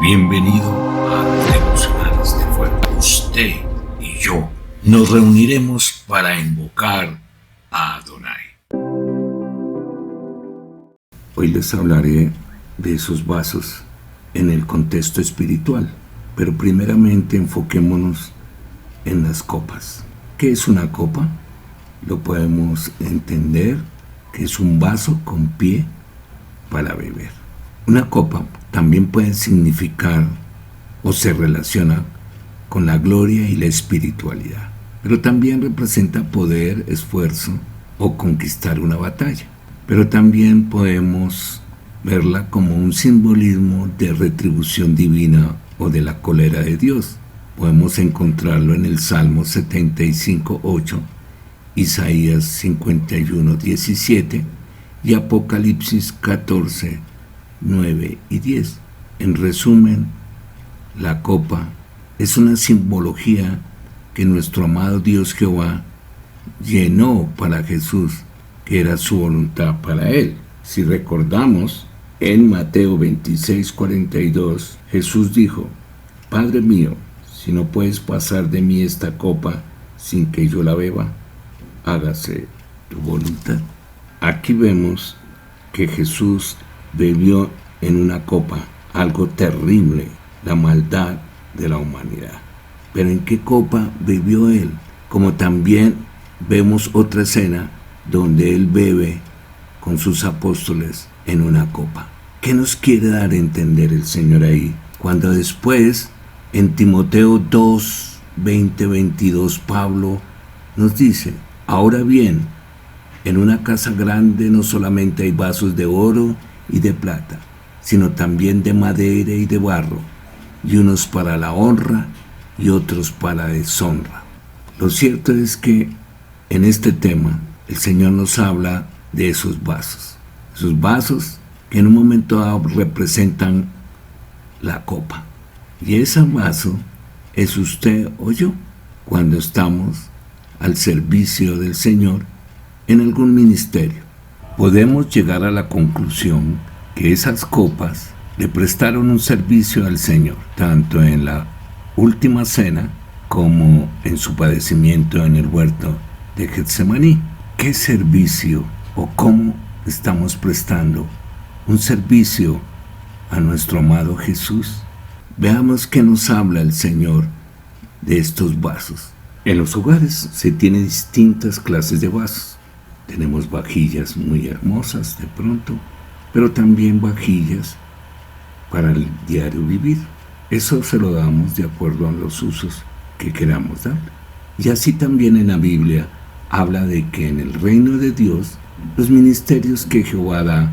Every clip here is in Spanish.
Bienvenido a Devocionales de Fuego. Usted y yo nos reuniremos para invocar a Adonai. Hoy les hablaré de esos vasos en el contexto espiritual, pero primeramente enfoquémonos en las copas. ¿Qué es una copa? Lo podemos entender que es un vaso con pie para beber. Una copa también puede significar o se relaciona con la gloria y la espiritualidad, pero también representa poder, esfuerzo o conquistar una batalla. Pero también podemos verla como un simbolismo de retribución divina o de la cólera de Dios. Podemos encontrarlo en el Salmo 75:8, Isaías 51:17 y Apocalipsis 14:9 y 10. En resumen, la copa es una simbología que nuestro amado Dios Jehová llenó para Jesús, que era su voluntad para él. Si recordamos, en Mateo 26:42, Jesús dijo: Padre mío, si no puedes pasar de mí esta copa sin que yo la beba, hágase tu voluntad. Aquí vemos que Jesús bebió en una copa algo terrible, la maldad de la humanidad. Pero ¿en qué copa bebió él? Como también vemos otra escena donde él bebe con sus apóstoles en una copa. ¿Qué nos quiere dar a entender el Señor ahí? Cuando después, en Timoteo 2:20-22, Pablo nos dice: ahora bien, en una casa grande no solamente hay vasos de oro y de plata, sino también de madera y de barro, y unos para la honra y otros para la deshonra. Lo cierto es que en este tema el Señor nos habla de esos vasos que en un momento dado representan la copa. Y ese vaso es usted o yo cuando estamos al servicio del Señor en algún ministerio. Podemos llegar a la conclusión que esas copas le prestaron un servicio al Señor, tanto en la última cena como en su padecimiento en el huerto de Getsemaní. ¿Qué servicio o cómo estamos prestando un servicio a nuestro amado Jesús? Veamos qué nos habla el Señor de estos vasos. En los hogares se tienen distintas clases de vasos. Tenemos vajillas muy hermosas de pronto, pero también vajillas para el diario vivir. Eso se lo damos de acuerdo a los usos que queramos dar. Y así también en la Biblia habla de que en el reino de Dios, los ministerios que Jehová da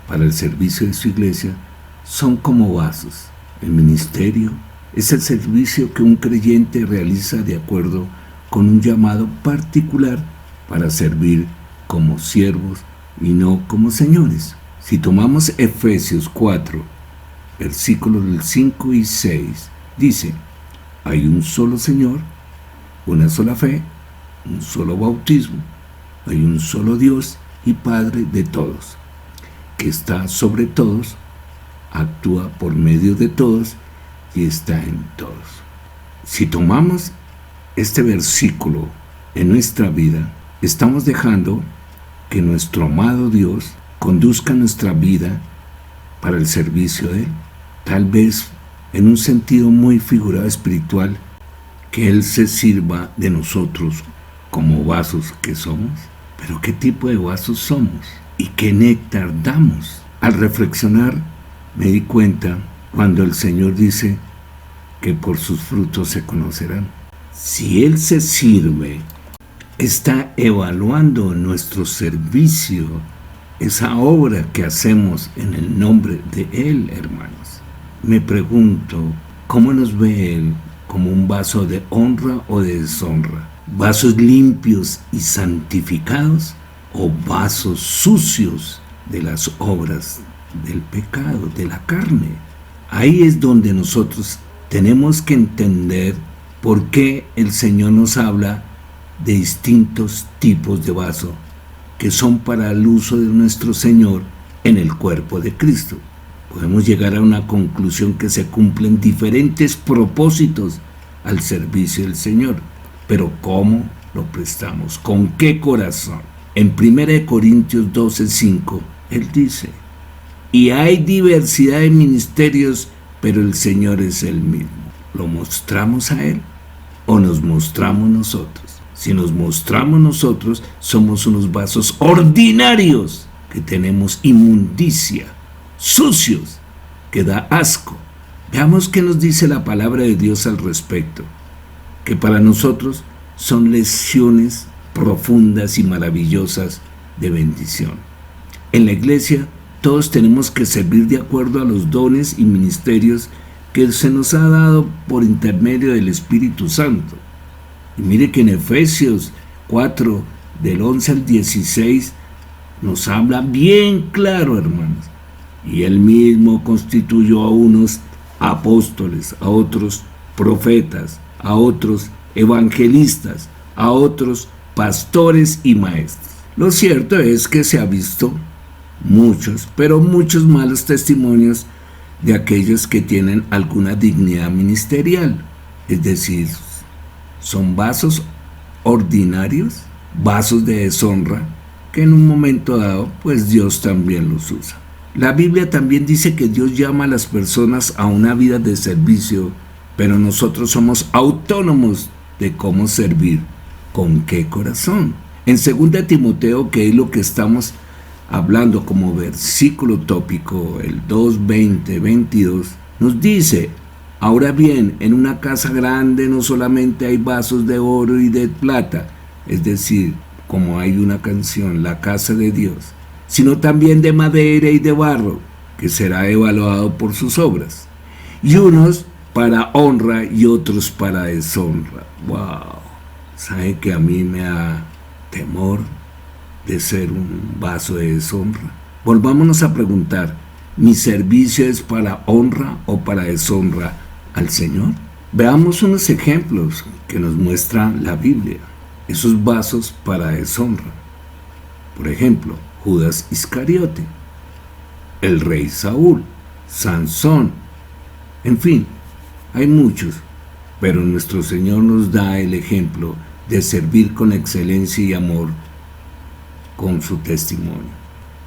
para el servicio de su iglesia son como vasos. El ministerio es el servicio que un creyente realiza de acuerdo con un llamado particular para servir como siervos y no como señores. Si tomamos Efesios 4, versículos del 5 y 6, dice: hay un solo Señor, una sola fe, un solo bautismo, hay un solo Dios y Padre de todos, que está sobre todos, actúa por medio de todos y está en todos. Si tomamos este versículo en nuestra vida, estamos dejando que nuestro amado Dios conduzca nuestra vida para el servicio de Él. Tal vez en un sentido muy figurado espiritual, que Él se sirva de nosotros como vasos que somos. Pero ¿qué tipo de vasos somos? ¿Y qué néctar damos? Al reflexionar me di cuenta cuando el Señor dice que por sus frutos se conocerán. Si Él se sirve, está evaluando nuestro servicio, esa obra que hacemos en el nombre de Él, hermanos. Me pregunto, ¿cómo nos ve Él? ¿Como un vaso de honra o de deshonra? ¿Vasos limpios y santificados o vasos sucios de las obras del pecado, de la carne? Ahí es donde nosotros tenemos que entender por qué el Señor nos habla de distintos tipos de vaso que son para el uso de nuestro Señor en el cuerpo de Cristo. podemos llegar a una conclusión que se cumplen diferentes propósitos al servicio del Señor. Pero ¿cómo lo prestamos? ¿Con qué corazón? En 1 Corintios 12:5, él dice: y hay diversidad de ministerios, pero el Señor es el mismo. ¿Lo mostramos a Él o nos mostramos nosotros? Si nos mostramos nosotros, somos unos vasos ordinarios que tenemos inmundicia, sucios, que da asco. Veamos qué nos dice la palabra de Dios al respecto, que para nosotros son lecciones profundas y maravillosas de bendición. En la iglesia, todos tenemos que servir de acuerdo a los dones y ministerios que se nos ha dado por intermedio del Espíritu Santo. Y mire que en Efesios 4, del 11 al 16, nos habla bien claro, hermanos. Y él mismo constituyó a unos apóstoles, a otros profetas, a otros evangelistas, a otros pastores y maestros. Lo cierto es que se ha visto muchos, pero muchos malos testimonios de aquellos que tienen alguna dignidad ministerial. Es decir, son vasos ordinarios, vasos de deshonra, que en un momento dado, pues Dios también los usa. La Biblia también dice que Dios llama a las personas a una vida de servicio, pero nosotros somos autónomos de cómo servir, con qué corazón. En 2 Timoteo, que es lo que estamos hablando como versículo tópico, el 2:20-22, nos dice: ahora bien, en una casa grande no solamente hay vasos de oro y de plata, es decir, como hay una canción, la casa de Dios, sino también de madera y de barro, que será evaluado por sus obras, y unos para honra y otros para deshonra. ¡Wow! ¿Sabe que a mí me da temor de ser un vaso de deshonra? Volvámonos a preguntar, ¿mi servicio es para honra o para deshonra al Señor? Veamos unos ejemplos que nos muestra la Biblia, esos vasos para deshonra. Por ejemplo, Judas Iscariote, el rey Saúl, Sansón, en fin, hay muchos, pero nuestro Señor nos da el ejemplo de servir con excelencia y amor con su testimonio.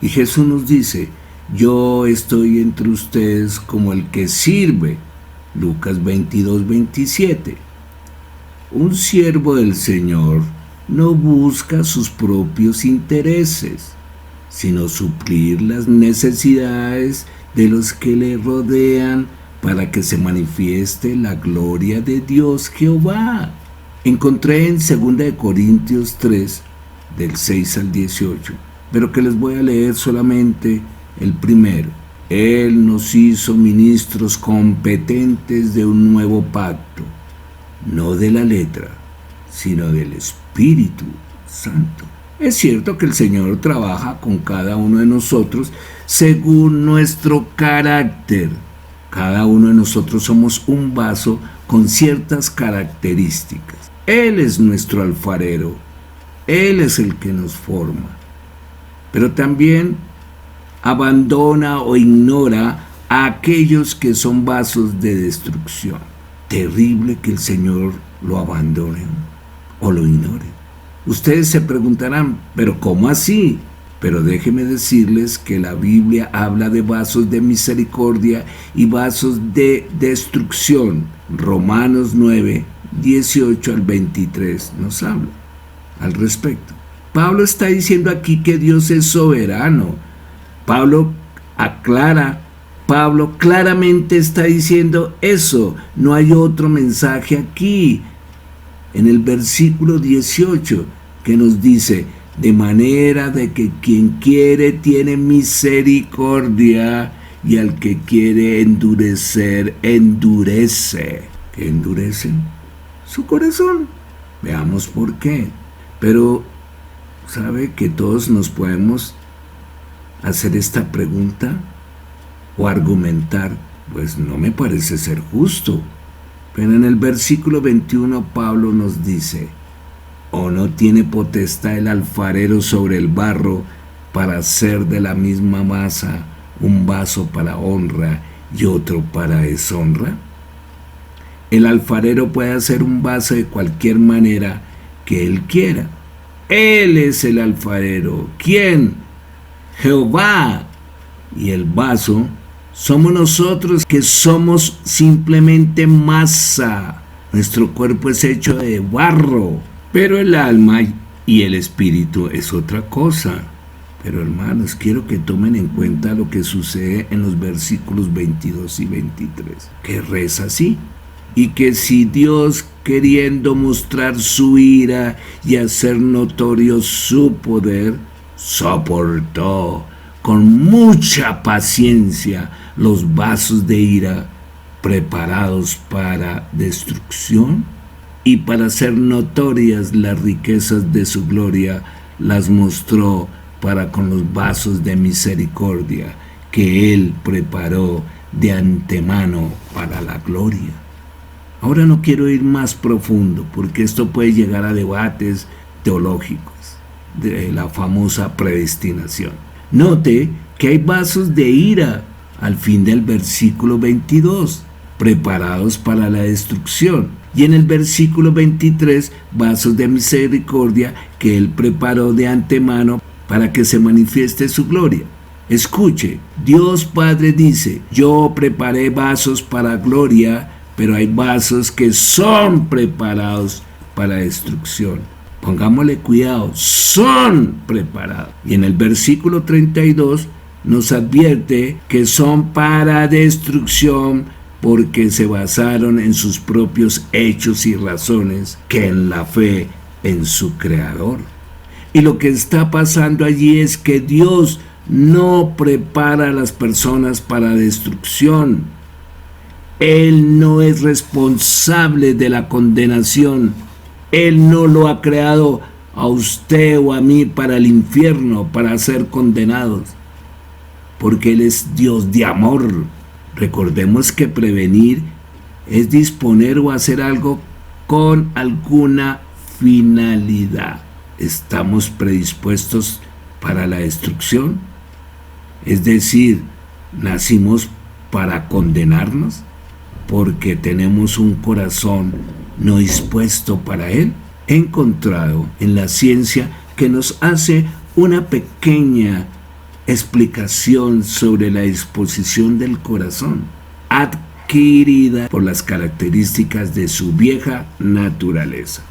Y Jesús nos dice: yo estoy entre ustedes como el que sirve. Lucas 22:27. Un siervo del Señor no busca sus propios intereses, sino suplir las necesidades de los que le rodean para que se manifieste la gloria de Dios Jehová. Encontré en 2 Corintios 3, del 6 al 18, pero que les voy a leer solamente el primero. Él nos hizo ministros competentes de un nuevo pacto, no de la letra, sino del Espíritu Santo. Es cierto que el Señor trabaja con cada uno de nosotros según nuestro carácter. Cada uno de nosotros somos un vaso con ciertas características. Él es nuestro alfarero, Él es el que nos forma, pero también abandona o ignora a aquellos que son vasos de destrucción. Terrible que el Señor lo abandone o lo ignore. Ustedes se preguntarán, ¿pero cómo así? Pero déjenme decirles que la Biblia habla de vasos de misericordia y vasos de destrucción. Romanos 9, 18 al 23 nos habla al respecto. Pablo está diciendo aquí que Dios es soberano. Pablo claramente está diciendo eso. No hay otro mensaje aquí. En el versículo 18 que nos dice: de manera de que quien quiere tiene misericordia, y al que quiere endurecer, endurece. ¿Qué endurece? Su corazón. Veamos por qué. Pero, ¿sabe que todos nos podemos hacer esta pregunta o argumentar? Pues no me parece ser justo. Pero en el versículo 21 Pablo nos dice: ¿o no tiene potestad el alfarero sobre el barro para hacer de la misma masa un vaso para honra y otro para deshonra? El alfarero puede hacer un vaso de cualquier manera que él quiera. Él es el alfarero. ¿Quién? Jehová. Y el vaso somos nosotros, que somos simplemente masa. Nuestro cuerpo es hecho de barro, pero el alma y el espíritu es otra cosa. Pero hermanos, quiero que tomen en cuenta lo que sucede en los versículos 22 y 23, que reza así: y que si Dios, queriendo mostrar su ira y hacer notorio su poder, soportó con mucha paciencia los vasos de ira preparados para destrucción, y para hacer notorias las riquezas de su gloria, las mostró para con los vasos de misericordia que él preparó de antemano para la gloria. Ahora no quiero ir más profundo, porque esto puede llegar a debates teológicos de la famosa predestinación. Note que hay vasos de ira al fin del versículo 22, preparados para la destrucción, y en el versículo 23, vasos de misericordia que él preparó de antemano para que se manifieste su gloria. Escuche, Dios Padre dice: yo preparé vasos para gloria, pero hay vasos que son preparados para destrucción. Pongámosle cuidado, son preparados. Y en el versículo 32 nos advierte que son para destrucción, porque se basaron en sus propios hechos y razones que en la fe en su Creador. Y lo que está pasando allí es que Dios no prepara a las personas para destrucción. Él no es responsable de la condenación. Él no lo ha creado a usted o a mí para el infierno, para ser condenados, porque Él es Dios de amor. Recordemos que prevenir es disponer o hacer algo con alguna finalidad. ¿Estamos predispuestos para la destrucción? Es decir, ¿nacimos para condenarnos porque tenemos un corazón no dispuesto para Él? He encontrado en la ciencia que nos hace una pequeña explicación sobre la disposición del corazón, adquirida por las características de su vieja naturaleza.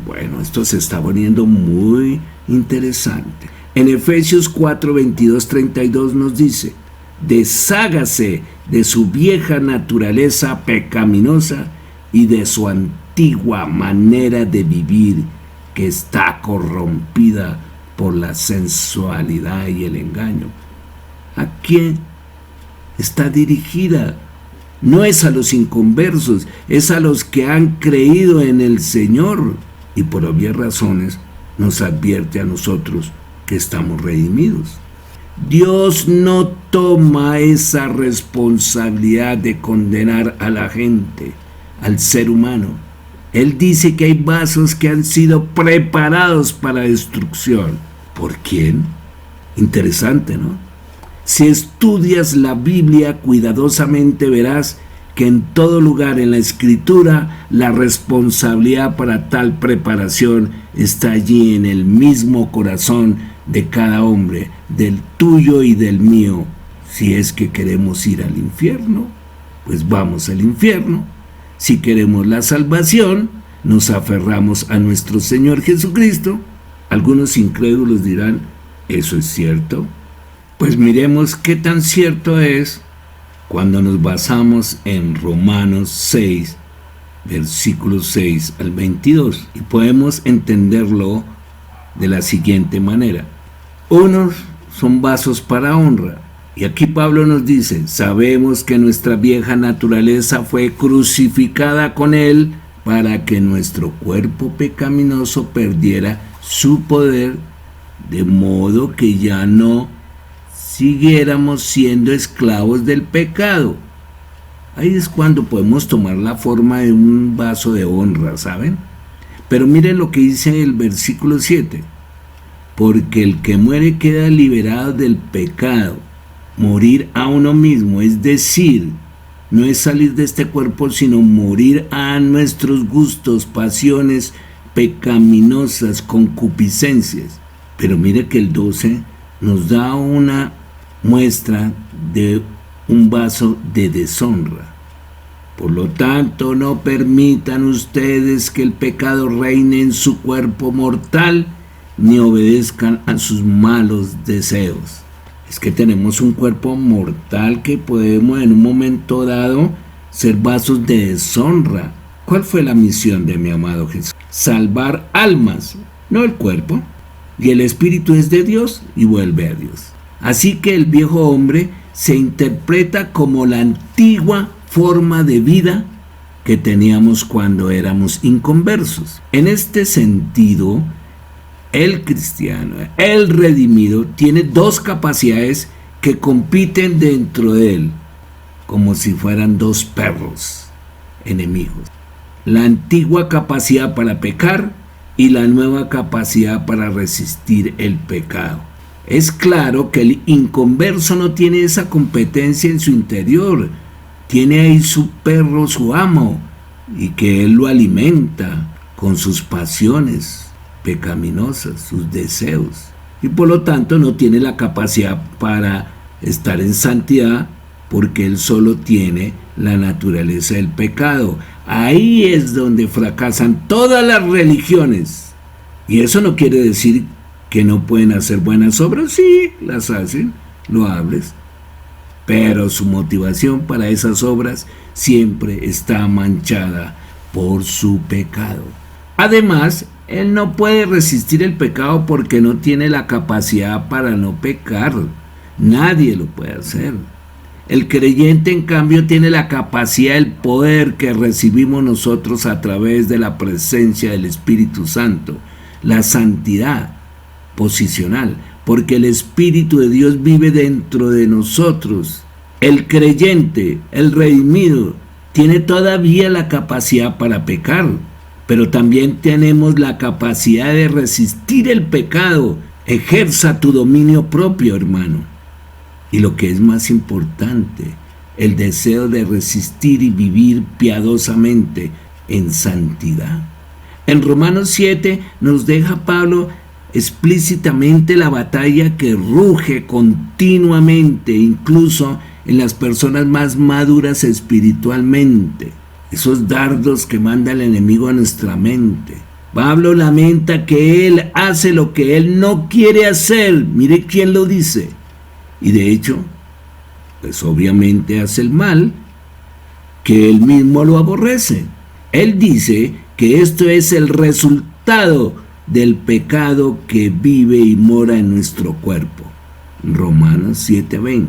Bueno, esto se está poniendo muy interesante. En Efesios 4, 22, 32 nos dice: deshágase de su vieja naturaleza pecaminosa y de su antigua manera de vivir, que está corrompida por la sensualidad y el engaño. ¿A quién está dirigida? No es a los inconversos, es a los que han creído en el Señor, y por obvias razones nos advierte a nosotros que estamos redimidos. Dios no toma esa responsabilidad de condenar a la gente, al ser humano. Él dice que hay vasos que han sido preparados para destrucción. ¿Por quién? Interesante, ¿no? Si estudias la Biblia cuidadosamente, verás que en todo lugar en la Escritura la responsabilidad para tal preparación está allí en el mismo corazón de cada hombre, del tuyo y del mío. Si es que queremos ir al infierno, pues vamos al infierno. Si queremos la salvación, nos aferramos a nuestro Señor Jesucristo. Algunos incrédulos dirán: ¿eso es cierto? Pues miremos qué tan cierto es cuando nos basamos en Romanos 6, versículos 6 al 22, y podemos entenderlo de la siguiente manera. Unos son vasos para honra, y aquí Pablo nos dice: sabemos que nuestra vieja naturaleza fue crucificada con Él para que nuestro cuerpo pecaminoso perdiera su poder, de modo que ya no siguiéramos siendo esclavos del pecado. Ahí es cuando podemos tomar la forma de un vaso de honra, ¿saben? Pero miren lo que dice el versículo 7. Porque el que muere queda liberado del pecado, morir a uno mismo, es decir, no es salir de este cuerpo, sino morir a nuestros gustos, pasiones pecaminosas, concupiscencias. Pero mire que el 12 nos da una muestra de un vaso de deshonra. Por lo tanto, no permitan ustedes que el pecado reine en su cuerpo mortal, ni obedezcan a sus malos deseos. Es que tenemos un cuerpo mortal que podemos en un momento dado ser vasos de deshonra. ¿Cuál fue la misión de mi amado Jesús? Salvar almas, no el cuerpo. Y el espíritu es de Dios y vuelve a Dios. Así que el viejo hombre se interpreta como la antigua forma de vida que teníamos cuando éramos inconversos. En este sentido, el cristiano, el redimido, tiene dos capacidades que compiten dentro de él, como si fueran dos perros enemigos. La antigua capacidad para pecar y la nueva capacidad para resistir el pecado. Es claro que el inconverso no tiene esa competencia en su interior, tiene ahí su perro, su amo, y que él lo alimenta con sus pasiones pecaminosas, sus deseos, y por lo tanto no tiene la capacidad para estar en santidad, porque él solo tiene la naturaleza del pecado. Ahí es donde fracasan todas las religiones, y eso no quiere decir que no pueden hacer buenas obras. Sí, las hacen, loables, pero su motivación para esas obras siempre está manchada por su pecado. Además, él no puede resistir el pecado porque no tiene la capacidad para no pecar. Nadie lo puede hacer. El creyente, en cambio, tiene la capacidad, el poder que recibimos nosotros a través de la presencia del Espíritu Santo, la santidad posicional, porque el Espíritu de Dios vive dentro de nosotros. El creyente, el redimido, tiene todavía la capacidad para pecar, pero también tenemos la capacidad de resistir el pecado. Ejerza tu dominio propio, hermano. Y lo que es más importante, el deseo de resistir y vivir piadosamente en santidad. En Romanos 7 nos deja Pablo explícitamente la batalla que ruge continuamente, incluso en las personas más maduras espiritualmente. Esos dardos que manda el enemigo a nuestra mente. Pablo lamenta que él hace lo que él no quiere hacer. Mire quién lo dice. Y de hecho, pues obviamente hace el mal, que él mismo lo aborrece. Él dice que esto es el resultado del pecado que vive y mora en nuestro cuerpo. Romanos 7:20.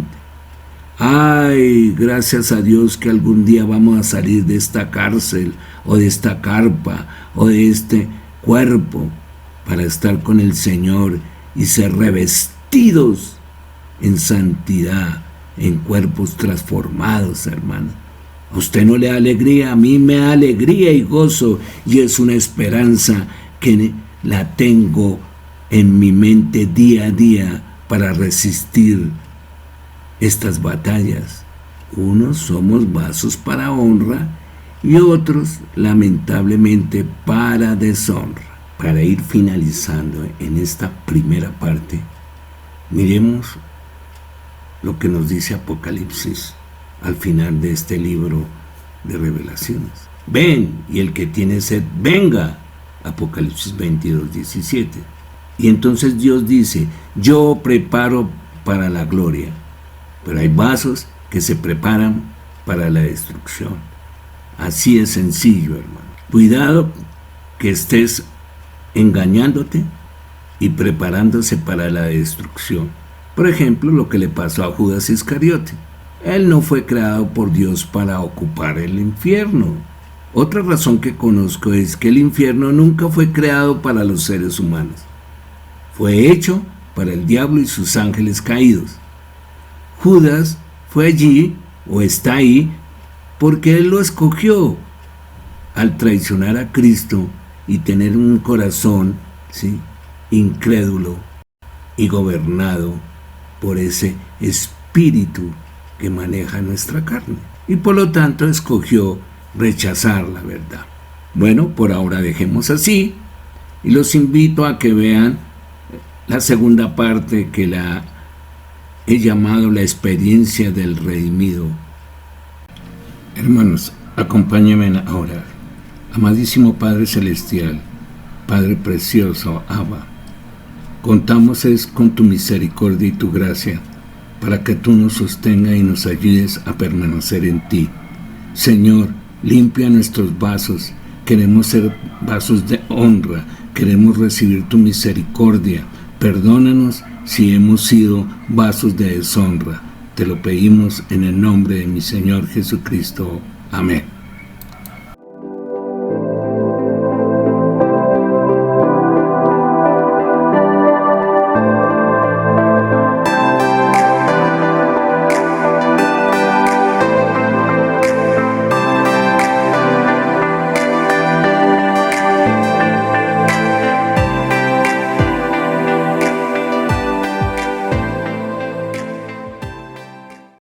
Ay, gracias a Dios que algún día vamos a salir de esta cárcel, o de esta carpa, o de este cuerpo, para estar con el Señor y ser revestidos en santidad, en cuerpos transformados, hermano. ¿A usted no le da alegría? A mí me da alegría y gozo, y es una esperanza que la tengo en mi mente día a día para resistir estas batallas. Unos somos vasos para honra y otros, lamentablemente, para deshonra. Para ir finalizando en esta primera parte, miremos lo que nos dice Apocalipsis al final de este libro de Revelaciones. Ven, y el que tiene sed, venga. Apocalipsis 22:17. Y entonces Dios dice: yo preparo para la gloria. Pero hay vasos que se preparan para la destrucción. Así es sencillo, hermano. Cuidado que estés engañándote y preparándose para la destrucción. Por ejemplo, lo que le pasó a Judas Iscariote. Él no fue creado por Dios para ocupar el infierno. Otra razón que conozco es que el infierno nunca fue creado para los seres humanos. Fue hecho para el diablo y sus ángeles caídos. Judas fue allí, o está ahí, porque él lo escogió al traicionar a Cristo y tener un corazón, ¿sí?, incrédulo y gobernado por ese espíritu espíritu que maneja nuestra carne. Y por lo tanto escogió rechazar la verdad. Bueno, por ahora dejemos así y los invito a que vean la segunda parte que la he llamado la experiencia del redimido. Hermanos, acompáñenme a orar. Amadísimo Padre Celestial, Padre Precioso, Abba, contamos es con tu misericordia y tu gracia para que tú nos sostengas y nos ayudes a permanecer en ti. Señor, limpia nuestros vasos. Queremos ser vasos de honra. Queremos recibir tu misericordia. Perdónanos si hemos sido vasos de deshonra. Te lo pedimos en el nombre de mi Señor Jesucristo. Amén.